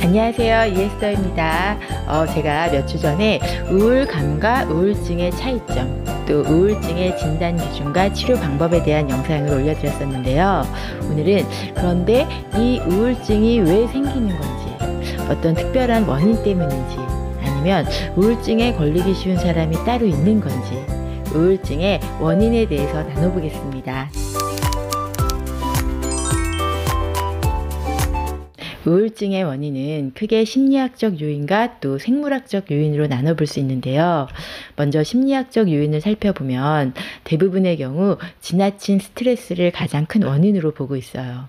안녕하세요. 이에스더입니다. 제가 몇 주 전에 우울감과 우울증의 차이점, 또 우울증의 진단 기준과 치료 방법에 대한 영상을 올려드렸었는데요. 오늘은 그런데 이 우울증이 왜 생기는 건지, 어떤 특별한 원인 때문인지, 아니면 우울증에 걸리기 쉬운 사람이 따로 있는 건지, 우울증의 원인에 대해서 나눠보겠습니다. 우울증의 원인은 크게 심리학적 요인과 또 생물학적 요인으로 나눠볼 수 있는데요. 먼저 심리학적 요인을 살펴보면 대부분의 경우 지나친 스트레스를 가장 큰 원인으로 보고 있어요.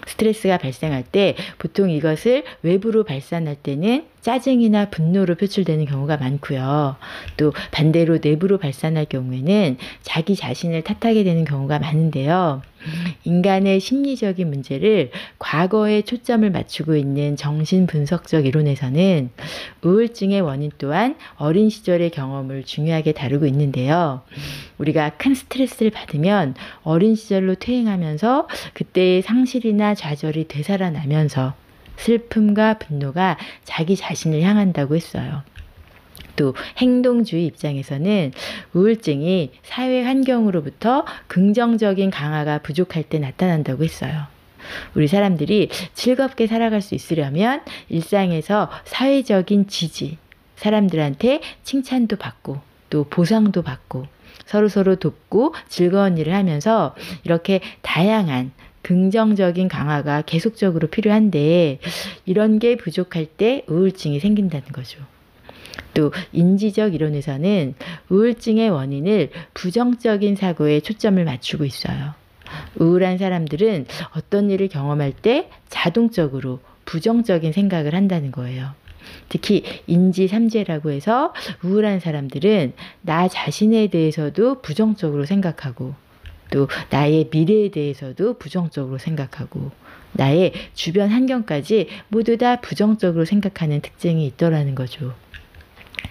스트레스가 발생할 때 보통 이것을 외부로 발산할 때는 짜증이나 분노로 표출되는 경우가 많고요. 또 반대로 내부로 발산할 경우에는 자기 자신을 탓하게 되는 경우가 많은데요. 인간의 심리적인 문제를 과거에 초점을 맞추고 있는 정신분석적 이론에서는 우울증의 원인 또한 어린 시절의 경험을 중요하게 다루고 있는데요. 우리가 큰 스트레스를 받으면 어린 시절로 퇴행하면서 그때의 상실이나 좌절이 되살아나면서 슬픔과 분노가 자기 자신을 향한다고 했어요. 또 행동주의 입장에서는 우울증이 사회 환경으로부터 긍정적인 강화가 부족할 때 나타난다고 했어요. 우리 사람들이 즐겁게 살아갈 수 있으려면 일상에서 사회적인 지지, 사람들한테 칭찬도 받고 또 보상도 받고 서로서로 돕고 즐거운 일을 하면서 이렇게 다양한 긍정적인 강화가 계속적으로 필요한데 이런 게 부족할 때 우울증이 생긴다는 거죠. 또 인지적 이론에서는 우울증의 원인을 부정적인 사고에 초점을 맞추고 있어요. 우울한 사람들은 어떤 일을 경험할 때 자동적으로 부정적인 생각을 한다는 거예요. 특히 인지삼재라고 해서 우울한 사람들은 나 자신에 대해서도 부정적으로 생각하고 또 나의 미래에 대해서도 부정적으로 생각하고 나의 주변 환경까지 모두 다 부정적으로 생각하는 특징이 있더라는 거죠.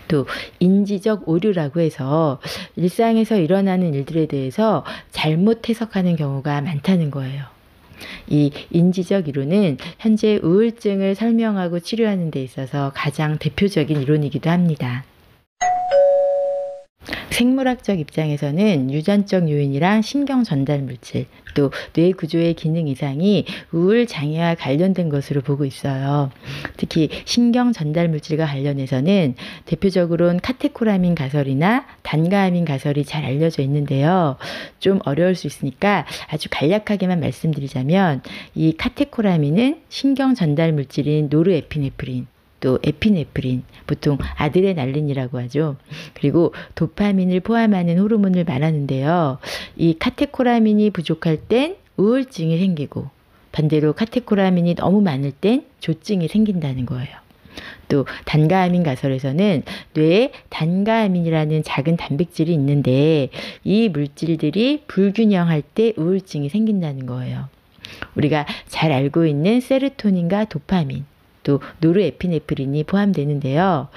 또 인지적 오류라고 해서 일상에서 일어나는 일들에 대해서 잘못 해석하는 경우가 많다는 거예요. 이 인지적 이론은 현재 우울증을 설명하고 치료하는 데 있어서 가장 대표적인 이론이기도 합니다. 생물학적 입장에서는 유전적 요인이랑 신경 전달 물질, 또 뇌 구조의 기능 이상이 우울 장애와 관련된 것으로 보고 있어요. 특히 신경 전달 물질과 관련해서는 대표적으로는 카테코라민 가설이나 단가아민 가설이 잘 알려져 있는데요. 좀 어려울 수 있으니까 아주 간략하게만 말씀드리자면 이 카테코라민은 신경 전달 물질인 노르에피네프린, 또 에피네프린, 보통 아드레날린이라고 하죠. 그리고 도파민을 포함하는 호르몬을 말하는데요. 이 카테코라민이 부족할 땐 우울증이 생기고 반대로 카테코라민이 너무 많을 땐 조증이 생긴다는 거예요. 또 단가아민 가설에서는 뇌에 단가아민이라는 작은 단백질이 있는데 이 물질들이 불균형할 때 우울증이 생긴다는 거예요. 우리가 잘 알고 있는 세로토닌과 도파민, 또 노르에피네프린이 포함되는데요.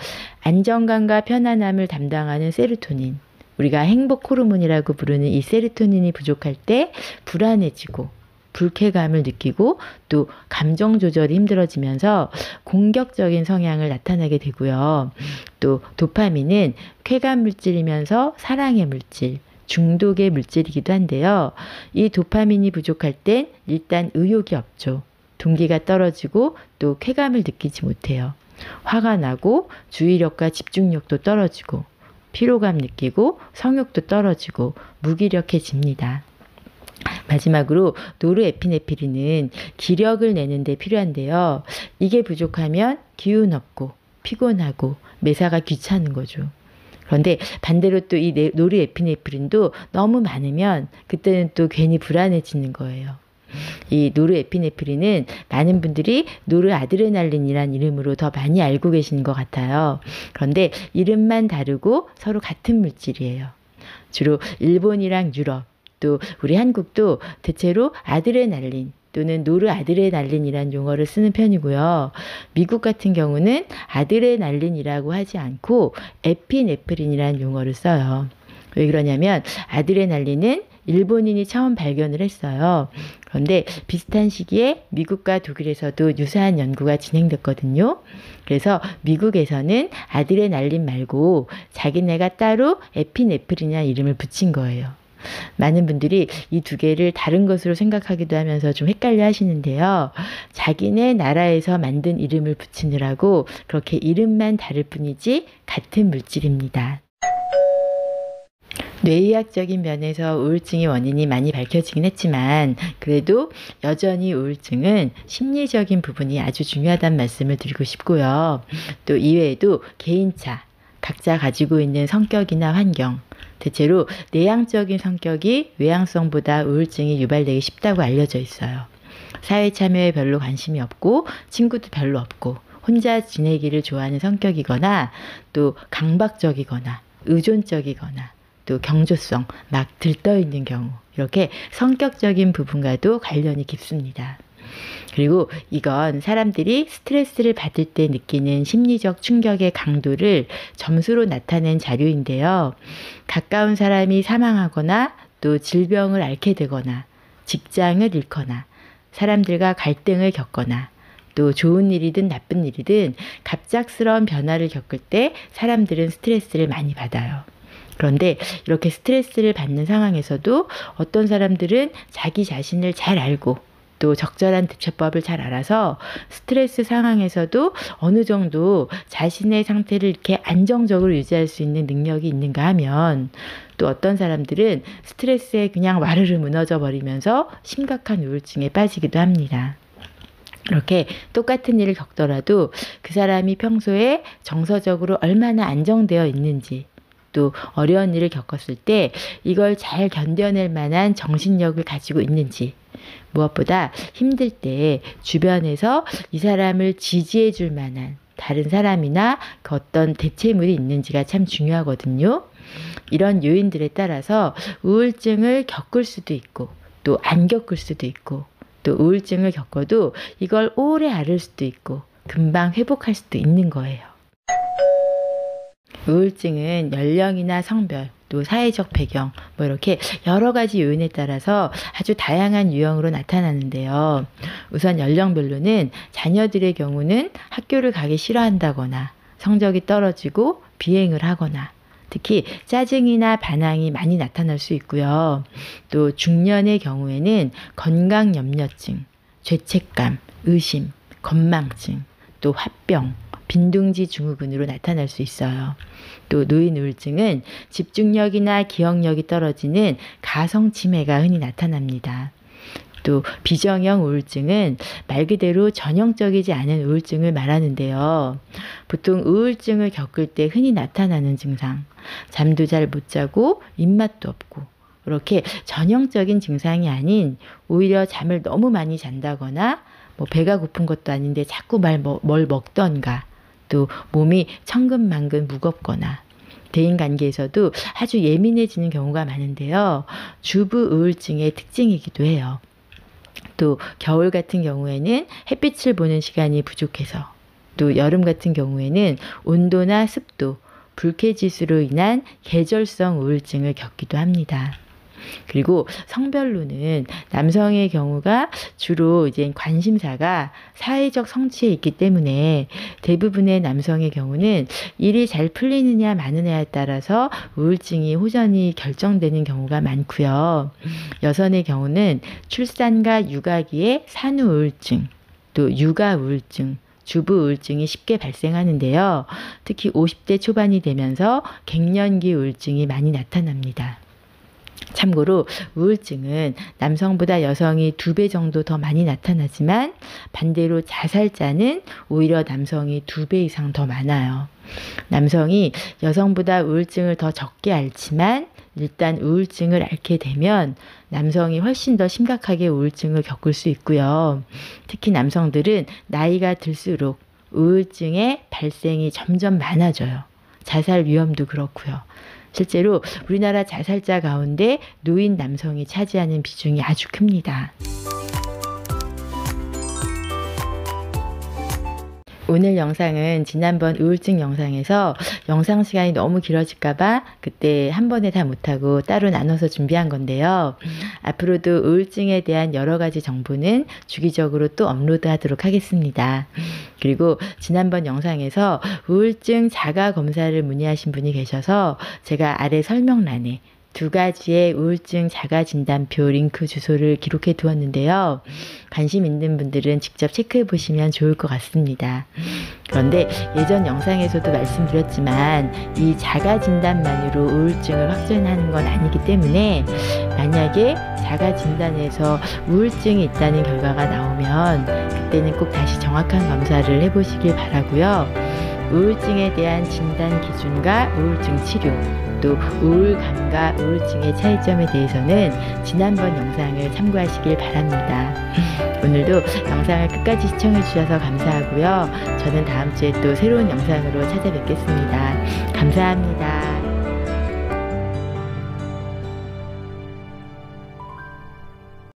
안정감과 편안함을 담당하는 세로토닌, 우리가 행복 호르몬이라고 부르는 이 세로토닌이 부족할 때 불안해지고 불쾌감을 느끼고 또 감정 조절이 힘들어지면서 공격적인 성향을 나타나게 되고요. 또 도파민은 쾌감 물질이면서 사랑의 물질, 중독의 물질이기도 한데요. 이 도파민이 부족할 땐 일단 의욕이 없죠. 동기가 떨어지고 또 쾌감을 느끼지 못해요. 화가 나고 주의력과 집중력도 떨어지고 피로감 느끼고 성욕도 떨어지고 무기력해집니다. 마지막으로 노르에피네프린은 기력을 내는 데 필요한데요. 이게 부족하면 기운 없고 피곤하고 매사가 귀찮은 거죠. 그런데 반대로 또 이 노르에피네프린도 너무 많으면 그때는 또 괜히 불안해지는 거예요. 이 노르에피네프린은 많은 분들이 노르아드레날린이란 이름으로 더 많이 알고 계시는 것 같아요. 그런데 이름만 다르고 서로 같은 물질이에요. 주로 일본이랑 유럽, 또 우리 한국도 대체로 아드레날린 또는 노르아드레날린이란 용어를 쓰는 편이고요. 미국 같은 경우는 아드레날린이라고 하지 않고 에피네프린이라는 용어를 써요. 왜 그러냐면 아드레날린은 일본인이 처음 발견을 했어요. 그런데 비슷한 시기에 미국과 독일에서도 유사한 연구가 진행됐거든요. 그래서 미국에서는 아드레날린 말고 자기네가 따로 에피네프린이라는 이름을 붙인 거예요. 많은 분들이 이 두 개를 다른 것으로 생각하기도 하면서 좀 헷갈려 하시는데요. 자기네 나라에서 만든 이름을 붙이느라고 그렇게 이름만 다를 뿐이지 같은 물질입니다. 뇌의학적인 면에서 우울증의 원인이 많이 밝혀지긴 했지만 그래도 여전히 우울증은 심리적인 부분이 아주 중요하다는 말씀을 드리고 싶고요. 또 이외에도 개인차, 각자 가지고 있는 성격이나 환경, 대체로 내향적인 성격이 외향성보다 우울증이 유발되기 쉽다고 알려져 있어요. 사회 참여에 별로 관심이 없고 친구도 별로 없고 혼자 지내기를 좋아하는 성격이거나 또 강박적이거나 의존적이거나 또 경조성, 막 들떠있는 경우 이렇게 성격적인 부분과도 관련이 깊습니다. 그리고 이건 사람들이 스트레스를 받을 때 느끼는 심리적 충격의 강도를 점수로 나타낸 자료인데요. 가까운 사람이 사망하거나 또 질병을 앓게 되거나 직장을 잃거나 사람들과 갈등을 겪거나 또 좋은 일이든 나쁜 일이든 갑작스러운 변화를 겪을 때 사람들은 스트레스를 많이 받아요. 그런데 이렇게 스트레스를 받는 상황에서도 어떤 사람들은 자기 자신을 잘 알고 또 적절한 대처법을 잘 알아서 스트레스 상황에서도 어느 정도 자신의 상태를 이렇게 안정적으로 유지할 수 있는 능력이 있는가 하면 또 어떤 사람들은 스트레스에 그냥 와르르 무너져 버리면서 심각한 우울증에 빠지기도 합니다. 이렇게 똑같은 일을 겪더라도 그 사람이 평소에 정서적으로 얼마나 안정되어 있는지 또 어려운 일을 겪었을 때 이걸 잘 견뎌낼 만한 정신력을 가지고 있는지 무엇보다 힘들 때 주변에서 이 사람을 지지해 줄 만한 다른 사람이나 그 어떤 대체물이 있는지가 참 중요하거든요. 이런 요인들에 따라서 우울증을 겪을 수도 있고 또 안 겪을 수도 있고 또 우울증을 겪어도 이걸 오래 앓을 수도 있고 금방 회복할 수도 있는 거예요. 우울증은 연령이나 성별, 또 사회적 배경, 이렇게 여러 가지 요인에 따라서 아주 다양한 유형으로 나타나는데요. 우선 연령별로는 자녀들의 경우는 학교를 가기 싫어한다거나 성적이 떨어지고 비행을 하거나 특히 짜증이나 반항이 많이 나타날 수 있고요. 또 중년의 경우에는 건강염려증, 죄책감, 의심, 건망증, 또 화병, 빈둥지 증후군으로 나타날 수 있어요. 또 노인 우울증은 집중력이나 기억력이 떨어지는 가성 치매가 흔히 나타납니다. 또 비정형 우울증은 말 그대로 전형적이지 않은 우울증을 말하는데요. 보통 우울증을 겪을 때 흔히 나타나는 증상, 잠도 잘 못 자고 입맛도 없고 이렇게 전형적인 증상이 아닌 오히려 잠을 너무 많이 잔다거나 배가 고픈 것도 아닌데 자꾸 뭘 먹던가 또 몸이 천근만근 무겁거나 대인관계에서도 아주 예민해지는 경우가 많은데요. 주부 우울증의 특징이기도 해요. 또 겨울 같은 경우에는 햇빛을 보는 시간이 부족해서 또 여름 같은 경우에는 온도나 습도, 불쾌지수로 인한 계절성 우울증을 겪기도 합니다. 그리고 성별로는 남성의 경우가 주로 이제 관심사가 사회적 성취에 있기 때문에 대부분의 남성의 경우는 일이 잘 풀리느냐 마느냐에 따라서 우울증이 호전이 결정되는 경우가 많고요. 여성의 경우는 출산과 육아기에 산후 우울증, 또 육아 우울증, 주부 우울증이 쉽게 발생하는데요. 특히 50대 초반이 되면서 갱년기 우울증이 많이 나타납니다. 참고로 우울증은 남성보다 여성이 2배 정도 더 많이 나타나지만 반대로 자살자는 오히려 남성이 2배 이상 더 많아요. 남성이 여성보다 우울증을 더 적게 앓지만 일단 우울증을 앓게 되면 남성이 훨씬 더 심각하게 우울증을 겪을 수 있고요. 특히 남성들은 나이가 들수록 우울증의 발생이 점점 많아져요. 자살 위험도 그렇고요. 실제로 우리나라 자살자 가운데 노인 남성이 차지하는 비중이 아주 큽니다. 오늘 영상은 지난번 우울증 영상에서 영상 시간이 너무 길어질까봐 그때 한 번에 다 못하고 따로 나눠서 준비한 건데요. 앞으로도 우울증에 대한 여러 가지 정보는 주기적으로 또 업로드 하도록 하겠습니다. 그리고 지난번 영상에서 우울증 자가 검사를 문의하신 분이 계셔서 제가 아래 설명란에 2가지의 우울증 자가진단표 링크 주소를 기록해 두었는데요. 관심 있는 분들은 직접 체크해 보시면 좋을 것 같습니다. 그런데 예전 영상에서도 말씀드렸지만 이 자가진단만으로 우울증을 확진하는 건 아니기 때문에 만약에 자가진단에서 우울증이 있다는 결과가 나오면 그때는 꼭 다시 정확한 검사를 해보시길 바라고요. 우울증에 대한 진단 기준과 우울증 치료, 또 우울감과 우울증의 차이점에 대해서는 지난번 영상을 참고하시길 바랍니다. 오늘도 영상을 끝까지 시청해 주셔서 감사하고요. 저는 다음 주에 또 새로운 영상으로 찾아뵙겠습니다. 감사합니다.